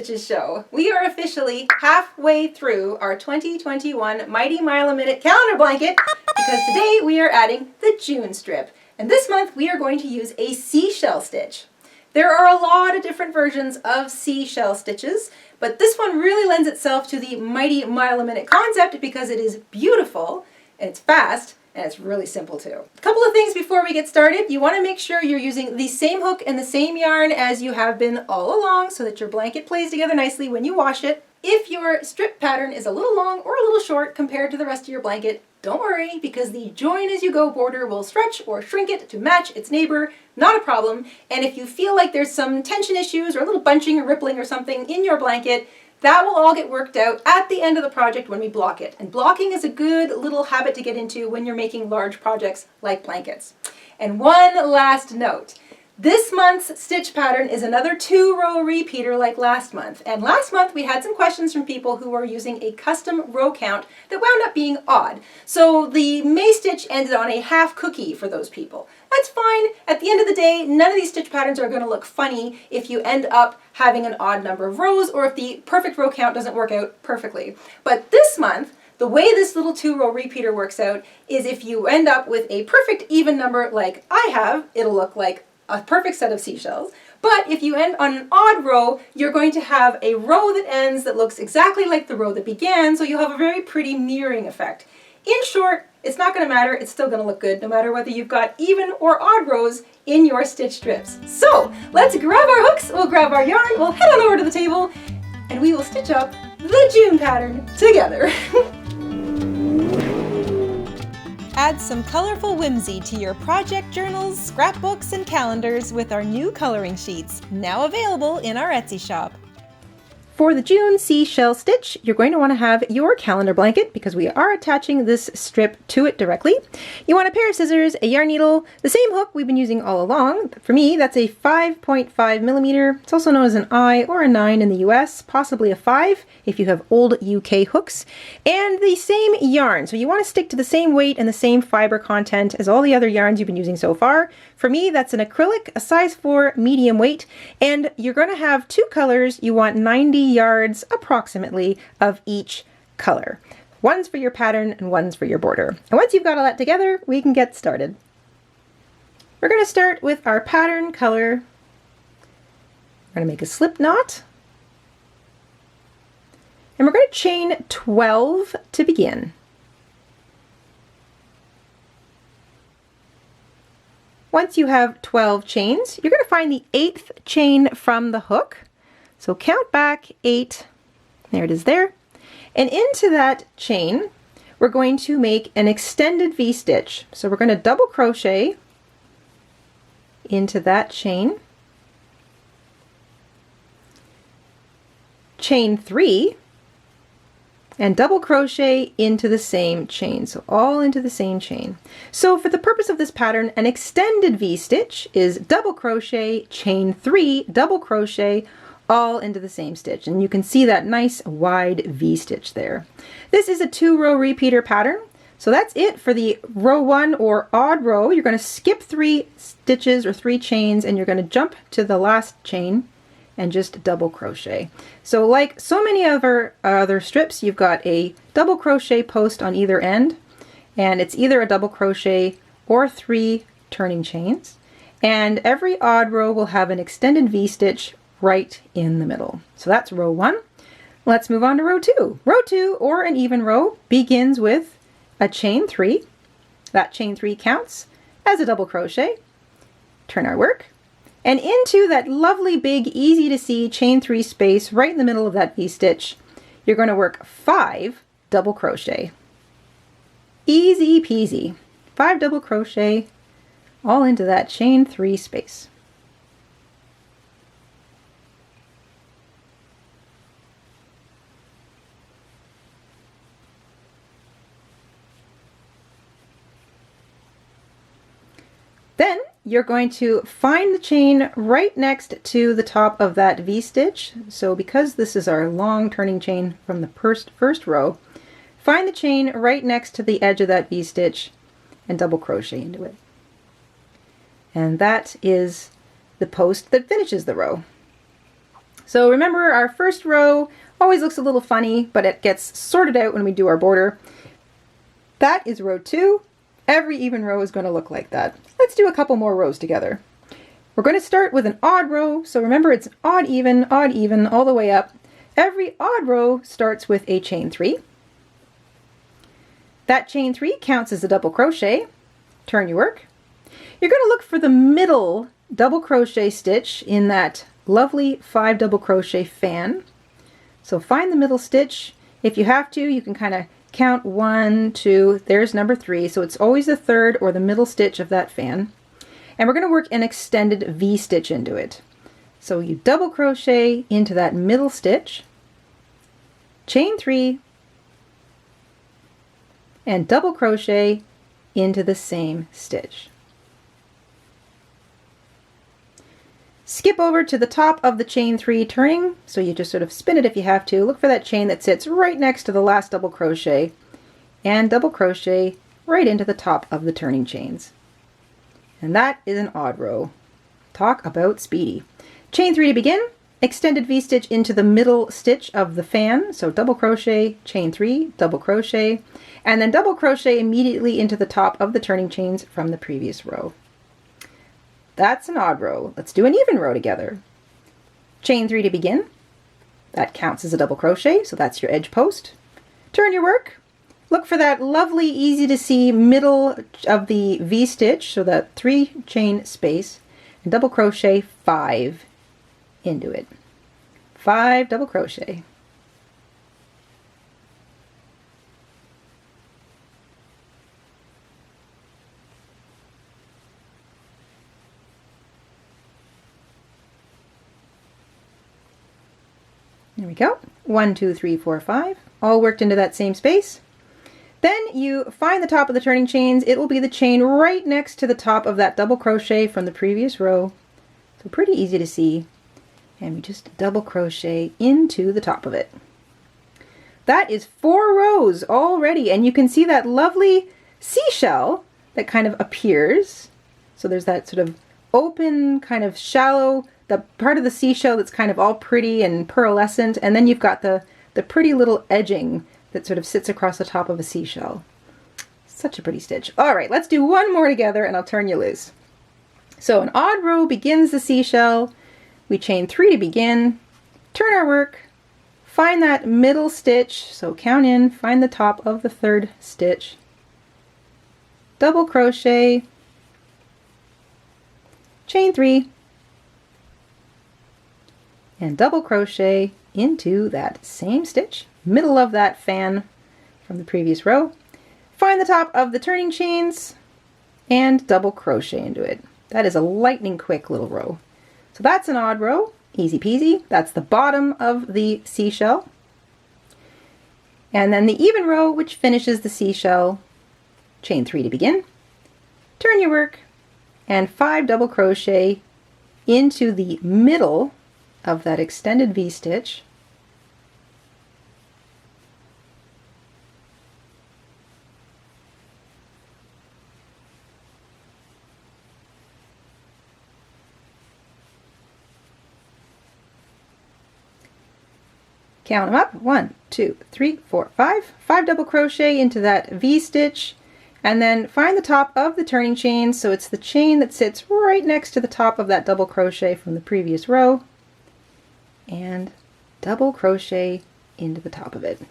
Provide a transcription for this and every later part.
InStitches show. We are officially halfway through our 2021 Mighty Mile a Minute calendar blanket because today we are adding the June strip. And this month we are going to use a seashell stitch. There are a lot of different versions of seashell stitches, but this one really lends itself to the Mighty Mile a Minute concept because it is beautiful, and it's fast, and it's really simple too. A couple of things before we get started. You want to make sure you're using the same hook and the same yarn as you have been all along so that your blanket plays together nicely when you wash it. If your strip pattern is a little long or a little short compared to the rest of your blanket, don't worry, because the join as you go border will stretch or shrink it to match its neighbor, not a problem. And if you feel like there's some tension issues or a little bunching or rippling or something in your blanket, that will all get worked out at the end of the project when we block it. And blocking is a good little habit to get into when you're making large projects like blankets. And one last note. This month's stitch pattern is another 2-row repeater like last month. And last month we had some questions from people who were using a custom row count that wound up being odd. So the May stitch ended on a half cookie for those people. That's fine. At the end of the day, none of these stitch patterns are going to look funny if you end up having an odd number of rows or if the perfect row count doesn't work out perfectly. But this month, the way this little 2-row repeater works out is if you end up with a perfect even number like I have, it'll look like a perfect set of seashells. But if you end on an odd row, you're going to have a row that ends that looks exactly like the row that began, so you'll have a very pretty mirroring effect. In short, it's not going to matter, it's still going to look good no matter whether you've got even or odd rows in your stitch strips. So let's grab our hooks, we'll grab our yarn, we'll head on over to the table, and we will stitch up the June pattern together. Add some colorful whimsy to your project journals, scrapbooks, and calendars with our new coloring sheets, now available in our Etsy shop. For the June seashell stitch, you're going to want to have your calendar blanket because we are attaching this strip to it directly. You want a pair of scissors, a yarn needle, the same hook we've been using all along. For me, that's a 5.5 millimeter. It's also known as an I or a 9 in the US, possibly a 5 if you have old UK hooks, and the same yarn. So you want to stick to the same weight and the same fiber content as all the other yarns you've been using so far. For me, that's an acrylic, a size 4 medium weight, and you're going to have 2 colors. You want 90 yards approximately of each color. One's for your pattern and one's for your border. And once you've got all that together, we can get started. We're going to start with our pattern color. We're going to make a slip knot. And we're going to chain 12 to begin. Once you have 12 chains, you're going to find the 8th chain from the hook. So count back 8, there it is there, and into that chain we're going to make an extended V-stitch. So we're going to double crochet into that chain, chain 3, and double crochet into the same chain. So all into the same chain. So for the purpose of this pattern, an extended V-stitch is double crochet, chain 3, double crochet, all into the same stitch, and you can see that nice wide V-stitch there. This is a 2-row repeater pattern, so that's it for the row 1 or odd row. You're going to skip 3 stitches or 3 chains, and you're going to jump to the last chain and just double crochet. So like so many other strips, you've got a double crochet post on either end, and it's either a double crochet or 3 turning chains, and every odd row will have an extended V-stitch right in the middle. So that's row 1. Let's move on to row 2. Row 2, or an even row, begins with a chain 3. That chain 3 counts as a double crochet. Turn our work, and into that lovely big easy to see chain 3 space right in the middle of that V-stitch, you're going to work 5 double crochet. Easy peasy. 5 double crochet all into that chain 3 space. Then you're going to find the chain right next to the top of that V-stitch. So because this is our long turning chain from the first row, find the chain right next to the edge of that V-stitch and double crochet into it. And that is the post that finishes the row. So remember, our first row always looks a little funny, but it gets sorted out when we do our border. That is row 2. Every even row is going to look like that. Let's do a couple more rows together. We're going to start with an odd row. So remember, it's odd, even, all the way up. Every odd row starts with a chain 3. That chain 3 counts as a double crochet. Turn your work. You're going to look for the middle double crochet stitch in that lovely 5 double crochet fan. So find the middle stitch. If you have to, you can kind of count 1, 2, there's number 3. So it's always the third or the middle stitch of that fan. And we're going to work an extended V stitch into it. So you double crochet into that middle stitch, chain 3, and double crochet into the same stitch. Skip over to the top of the chain 3 turning, so you just sort of spin it if you have to. Look for that chain that sits right next to the last double crochet, and double crochet right into the top of the turning chains. And that is an odd row. Talk about speedy. Chain 3 to begin, extended V stitch into the middle stitch of the fan, so double crochet, chain 3, double crochet, and then double crochet immediately into the top of the turning chains from the previous row. That's an odd row. Let's do an even row together. Chain 3 to begin. That counts as a double crochet, so that's your edge post. Turn your work. Look for that lovely, easy to see middle of the V stitch, so that 3 chain space, and double crochet 5 into it. 5 double crochet. There we go. 1, 2, 3, 4, 5, all worked into that same space. Then you find the top of the turning chains. It will be the chain right next to the top of that double crochet from the previous row. So pretty easy to see. And we just double crochet into the top of it. That is 4 rows already, and you can see that lovely seashell that kind of appears. So there's that sort of open, kind of shallow, the part of the seashell that's kind of all pretty and pearlescent, and then you've got the pretty little edging that sort of sits across the top of a seashell. Such a pretty stitch. All right, let's do one more together and I'll turn you loose. So an odd row begins the seashell. We chain 3 to begin, turn our work, find that middle stitch, so count in, find the top of the 3rd stitch, double crochet, chain 3, and double crochet into that same stitch, middle of that fan from the previous row. Find the top of the turning chains and double crochet into it. That is a lightning quick little row. So that's an odd row, easy peasy. That's the bottom of the seashell. And then the even row, which finishes the seashell, chain 3 to begin, turn your work, and 5 double crochet into the middle of that extended V stitch. Count them up, 1, 2, 3, 4, 5. 5 double crochet into that V stitch, and then find the top of the turning chain, so it's the chain that sits right next to the top of that double crochet from the previous row, and double crochet into the top of it.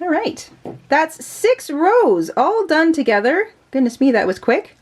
All right, that's 6 rows all done together. Goodness me, that was quick.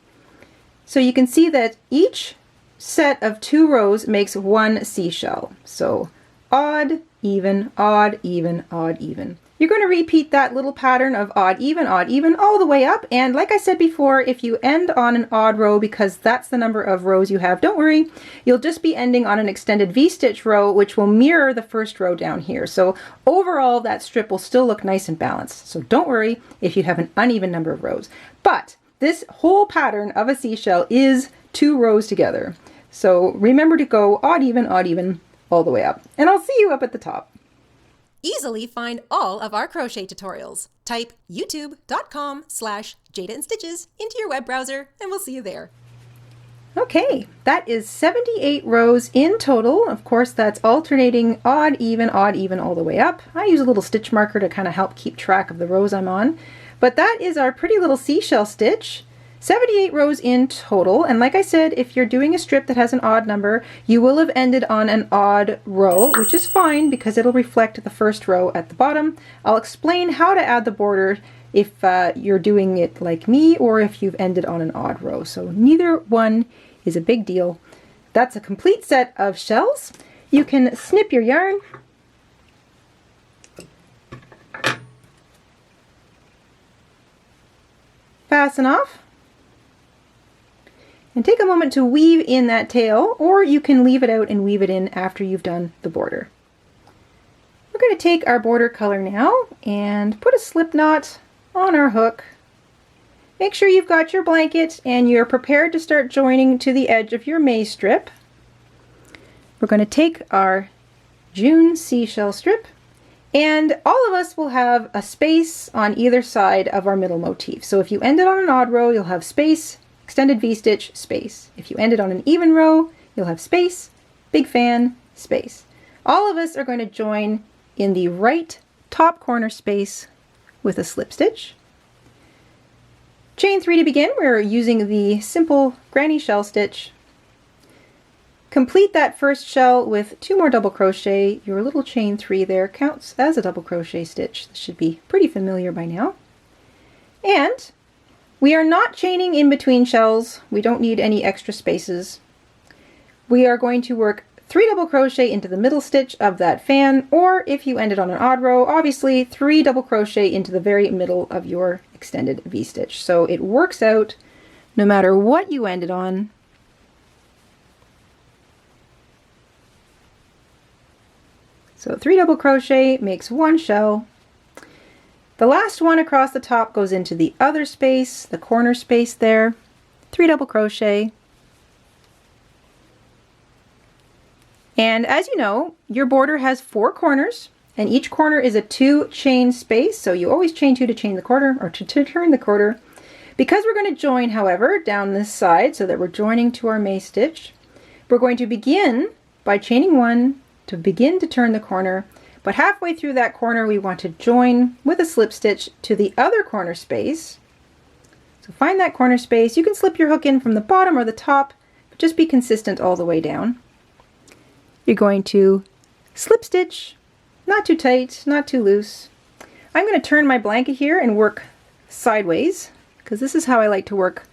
So you can see that each set of 2 rows makes 1 seashell. So odd, even, odd, even, odd, even. You're going to repeat that little pattern of odd, even, all the way up. And like I said before, if you end on an odd row, because that's the number of rows you have, don't worry, you'll just be ending on an extended V-stitch row, which will mirror the first row down here. So overall, that strip will still look nice and balanced. So don't worry if you have an uneven number of rows. But this whole pattern of a seashell is 2 rows together. So remember to go odd, even, all the way up. And I'll see you up at the top. Easily find all of our crochet tutorials. Type youtube.com/JaydaInStitches into your web browser and we'll see you there. Okay, that is 78 rows in total. Of course, that's alternating odd, even all the way up. I use a little stitch marker to kind of help keep track of the rows I'm on. But that is our pretty little seashell stitch. 78 rows in total, and like I said, if you're doing a strip that has an odd number, you will have ended on an odd row, which is fine because it'll reflect the first row at the bottom. I'll explain how to add the border if you're doing it like me or if you've ended on an odd row. So neither one is a big deal. That's a complete set of shells. You can snip your yarn. Fasten off. And take a moment to weave in that tail, or you can leave it out and weave it in after you've done the border. We're going to take our border color now and put a slip knot on our hook. Make sure you've got your blanket and you're prepared to start joining to the edge of your maize strip. We're going to take our June seashell strip, and all of us will have a space on either side of our middle motif. So if you ended on an odd row, you'll have space, extended V-stitch, space. If you ended on an even row, you'll have space, big fan, space. All of us are going to join in the right top corner space with a slip stitch. Chain 3 to begin. We're using the simple granny shell stitch. Complete that first shell with 2 more double crochet. Your little chain 3 there counts as a double crochet stitch. This should be pretty familiar by now. And we are not chaining in between shells. We don't need any extra spaces. We are going to work 3 double crochet into the middle stitch of that fan, or if you ended on an odd row, obviously 3 double crochet into the very middle of your extended V-stitch. So it works out no matter what you ended on. So 3 double crochet makes 1 shell. The last one across the top goes into the other space, the corner space there. 3 double crochet. And as you know, your border has 4 corners, and each corner is a 2 chain space, so you always chain 2 to chain the quarter, or to turn the quarter. Because we're going to join, however, down this side, so that we're joining to our maize stitch, we're going to begin by chaining 1 to begin to turn the corner, but halfway through that corner we want to join with a slip stitch to the other corner space. So find that corner space. You can slip your hook in from the bottom or the top, but just be consistent all the way down. You're going to slip stitch, not too tight, not too loose. I'm going to turn my blanket here and work sideways, because this is how I like to work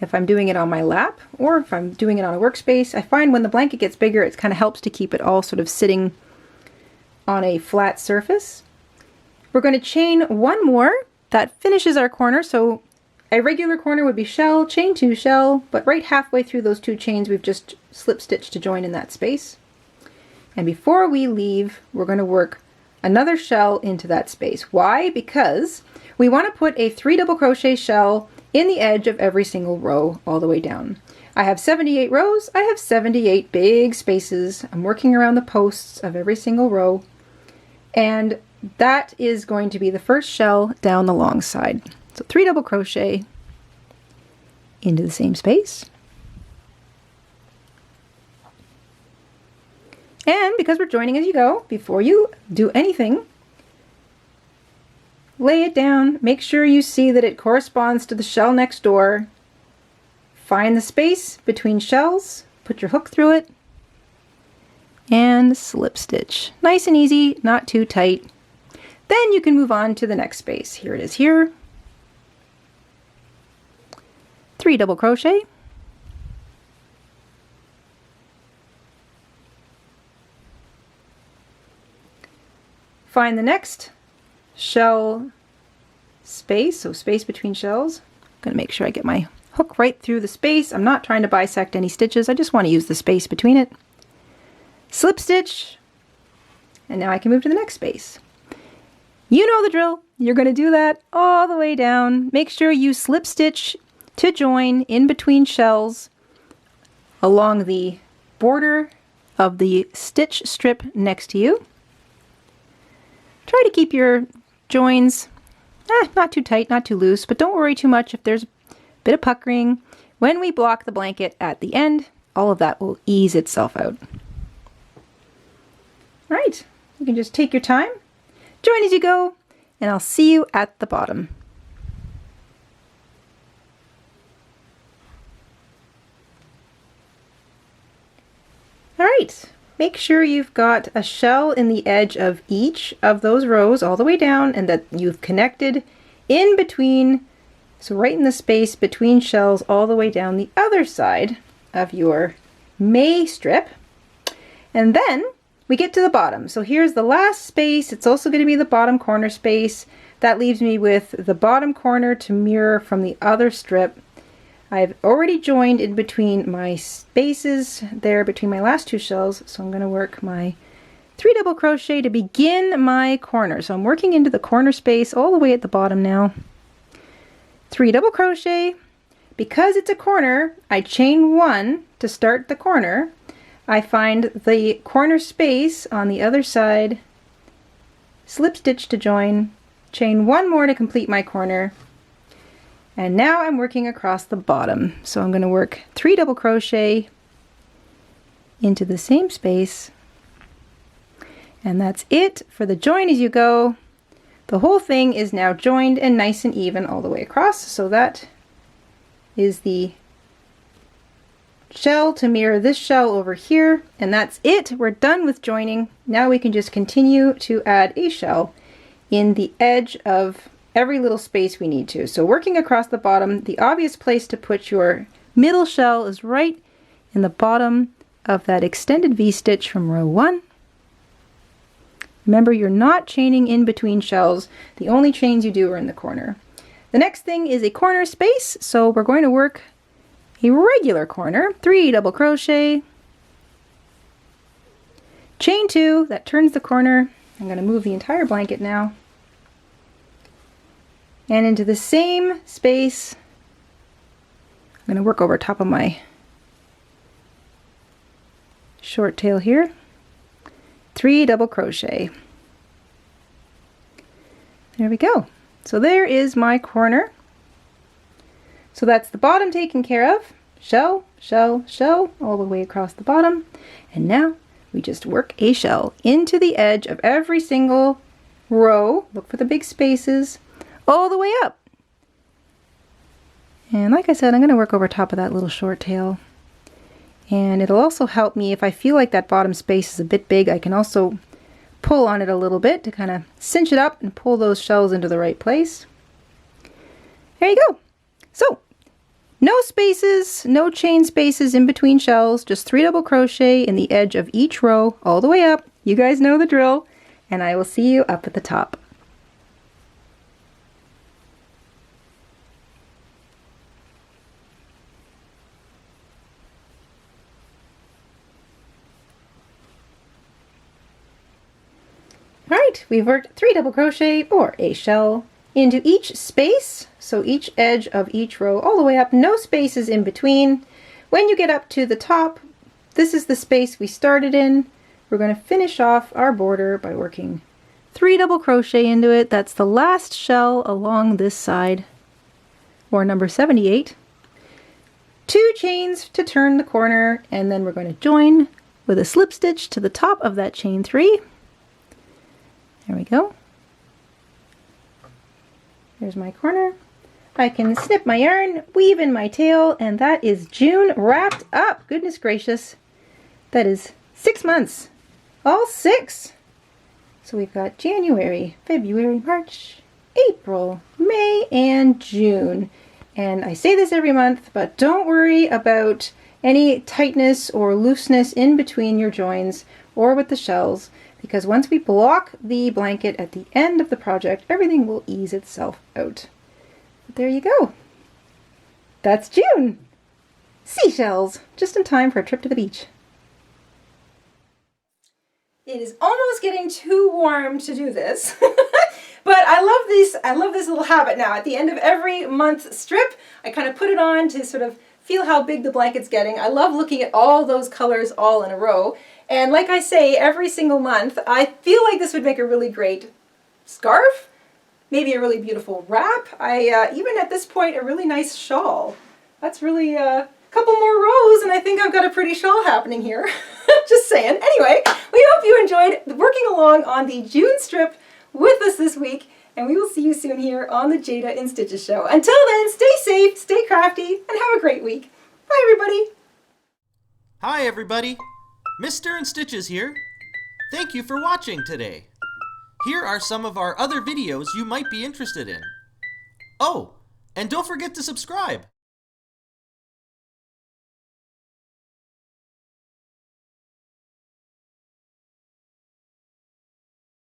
if I'm doing it on my lap or if I'm doing it on a workspace. I find when the blanket gets bigger, it kind of helps to keep it all sort of sitting on a flat surface. We're going to chain 1 more. That finishes our corner. So a regular corner would be shell, chain 2 shell, but right halfway through those 2 chains, we've just slip stitched to join in that space. And before we leave, we're going to work another shell into that space. Why? Because we want to put a 3 double crochet shell in the edge of every single row all the way down. I have 78 rows. I have 78 big spaces. I'm working around the posts of every single row. And that is going to be the first shell down the long side. So 3 double crochet into the same space. And because we're joining as you go, before you do anything, lay it down. Make sure you see that it corresponds to the shell next door. Find the space between shells, put your hook through it, and slip stitch. Nice and easy, not too tight. Then you can move on to the next space. Here it is here. 3 double crochet. Find the next shell space, so space between shells. I'm going to make sure I get my hook right through the space. I'm not trying to bisect any stitches. I just want to use the space between it. Slip stitch, and now I can move to the next space. You know the drill. You're going to do that all the way down. Make sure you slip stitch to join in between shells along the border of the stitch strip next to you. Try to keep your joins not too tight, not too loose, but don't worry too much if there's a bit of puckering. when we block the blanket at the end, all of that will ease itself out. All right, you can just take your time, join as you go, and I'll see you at the bottom. All right, make sure you've got a shell in the edge of each of those rows all the way down, and that you've connected in between, so right in the space between shells all the way down the other side of your May strip. And then we get to the bottom. So here's the last space. It's also going to be the bottom corner space. That leaves me with the bottom corner to mirror from the other strip. I've already joined in between my spaces there between my last two shells, so I'm going to work my 3 double crochet to begin my corner. So I'm working into the corner space all the way at the bottom now. 3 double crochet. Because it's a corner, I chain 1 to start the corner. I find the corner space on the other side, slip stitch to join, chain 1 more to complete my corner. And now I'm working across the bottom. So I'm going to work 3 double crochet into the same space. And that's it for the join as you go. The whole thing is now joined and nice and even all the way across. So that is the shell to mirror this shell over here. And that's it. We're done with joining. Now we can just continue to add a shell in the edge of every little space we need to. So working across the bottom, the obvious place to put your middle shell is right in the bottom of that extended V-stitch from row 1. Remember, you're not chaining in between shells. The only chains you do are in the corner. The next thing is a corner space. So we're going to work a regular corner, 3 double crochet, chain 2, that turns the corner. I'm going to move the entire blanket now. And into the same space, I'm going to work over top of my short tail here, 3 double crochet. There we go. So there is my corner. So that's the bottom taken care of. Shell, shell, shell, all the way across the bottom. And now we just work a shell into the edge of every single row. Look for the big spaces all the way up. And like I said, I'm going to work over top of that little short tail. And it'll also help me if I feel like that bottom space is a bit big, I can also pull on it a little bit to kind of cinch it up and pull those shells into the right place. There you go. So no spaces, no chain spaces in between shells, just 3 double crochet in the edge of each row all the way up. You guys know the drill, and I will see you up at the top. Alright, we've worked 3 double crochet or a shell into each space, so each edge of each row all the way up, no spaces in between. When you get up to the top, this is the space we started in. We're going to finish off our border by working 3 double crochet into it. That's the last shell along this side, or number 78. 2 chains to turn the corner, and then we're going to join with a slip stitch to the top of that chain 3. There we go. There's my corner. I can snip my yarn, weave in my tail, and that is June wrapped up. Goodness gracious. That is 6 months. All 6. So we've got January, February, March, April, May, and June. And I say this every month, but don't worry about any tightness or looseness in between your joins or with the shells, because once we block the blanket at the end of the project, everything will ease itself out. But there you go. That's June. Seashells, just in time for a trip to the beach. It is almost getting too warm to do this, but I love this little habit now. At the end of every month strip, I kind of put it on to sort of feel how big the blanket's getting. I love looking at all those colors all in a row. And like I say, every single month, I feel like this would make a really great scarf, maybe a really beautiful wrap. Even at this point, a really nice shawl. That's really a couple more rows and I think I've got a pretty shawl happening here. Just saying. Anyway, we hope you enjoyed working along on the June strip with us this week, and we will see you soon here on the Jayda InStitches show. Until then, stay safe, stay crafty, and have a great week. Bye everybody! Hi everybody! Mr. InStitches here. Thank you for watching today. Here are some of our other videos you might be interested in. Oh, and don't forget to subscribe.